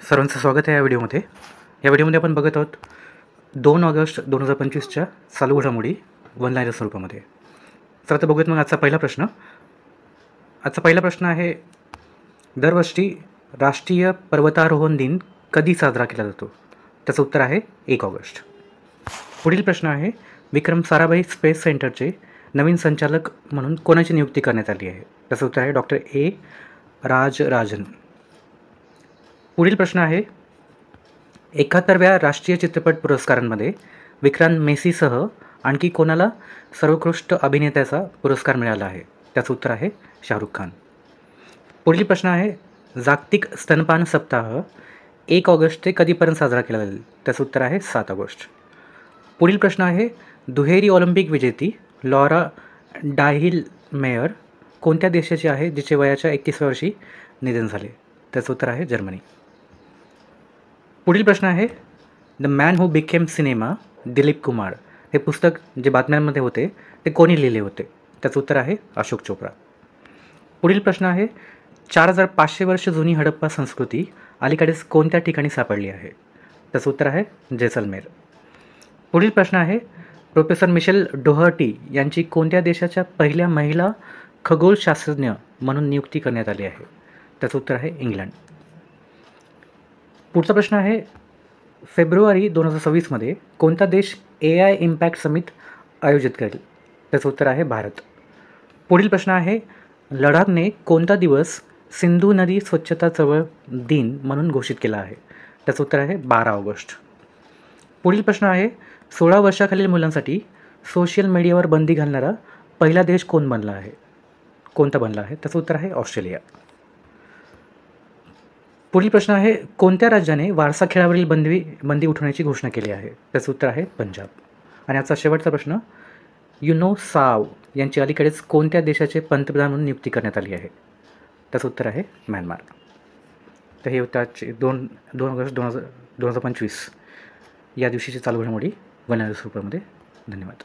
सर्वांचं स्वागत आहे या व्हिडिओमध्ये. या व्हिडिओमध्ये आपण बघत आहोत 2 ऑगस्ट 2025च्या चालू घडामोडी वन लाईनर स्वरूपामध्ये. तर आता बघूयात मग आजचा पहिला प्रश्न. आजचा पहिला प्रश्न आहे, दरवर्षी राष्ट्रीय पर्वतारोहण दिन कधी साजरा केला जातो? त्याचं उत्तर आहे 1 ऑगस्ट. पुढील प्रश्न आहे, विक्रम साराभाई स्पेस सेंटरचे नवीन संचालक म्हणून कोणाची नियुक्ती करण्यात आली आहे? त्याचं उत्तर आहे डॉक्टर ए राजराजन. पुढील प्रश्न आहे, 71व्या राष्ट्रीय चित्रपट पुरस्कारांमध्ये विक्रांत मेसीसह आणखी कोणाला सर्वोत्कृष्ट अभिनेत्याचा पुरस्कार मिळाला आहे? त्याचं उत्तर आहे शाहरुख खान. पुढील प्रश्न आहे, जागतिक स्तनपान सप्ताह 1 ऑगस्ट ते कधीपर्यंत साजरा केला जाईल? त्याचं उत्तर आहे 7 ऑगस्ट. पुढील प्रश्न आहे, दुहेरी ऑलिम्पिक विजेती लॉरा डाहिलमेयर कोणत्या देशाची आहे जिचे वयाच्या 31व्या वर्षी निधन झाले? त्याचं उत्तर आहे जर्मनी. पुढील प्रश्न आहे, the man who became cinema Dilip Kumar हे पुस्तक जे बातम्यांमध्ये होते ते कोणी लिहिले होते? त्याचं उत्तर आहे अशोक चोप्रा. पुढील प्रश्न आहे, 4500 वर्ष जुनी हडप्पा संस्कृती अलीकडेच कोणत्या ठिकाणी सापडली आहे? त्याचं उत्तर आहे जैसलमेर. पुढील प्रश्न आहे, प्रोफेसर मिशेल डोहर्टी यांची कोणत्या देशाच्या पहिल्या महिला खगोलशास्त्रज्ञ म्हणून नियुक्ती करण्यात आली आहे? त्याचं उत्तर आहे इंग्लंड. पुढचा प्रश्न आहे, फेब्रुवारी 2026मध्ये कोणता देश AI इम्पॅक्ट समिट आयोजित करेल? त्याचं उत्तर आहे भारत. पुढील प्रश्न आहे, लडाखने कोणता दिवस सिंधू नदी स्वच्छता चळवळ दिन म्हणून घोषित केला आहे? त्याचं उत्तर आहे 12 ऑगस्ट. पुढील प्रश्न आहे, 16 वर्षाखालील मुलांसाठी सोशल मीडियावर बंदी घालणारा पहिला देश कोण बनला आहे? कोणता बनला आहे? त्याचं उत्तर आहे ऑस्ट्रेलिया. पुढील प्रश्न आहे, कोणत्या राज्याने वारसा खेळावरील बंदी उठवण्याची घोषणा केली आहे? त्याचं उत्तर आहे पंजाब. आणि आजचा शेवटचा प्रश्न, युनो साव यांची अलीकडेच कोणत्या देशाचे पंतप्रधान म्हणून नियुक्ती करण्यात आली आहे? त्याचं उत्तर आहे म्यानमार. तर हे होतं आजचे 2 ऑगस्ट 2025 या दिवशीची चालू घडामोडी वन लाईनर स्वरूपामध्ये. धन्यवाद.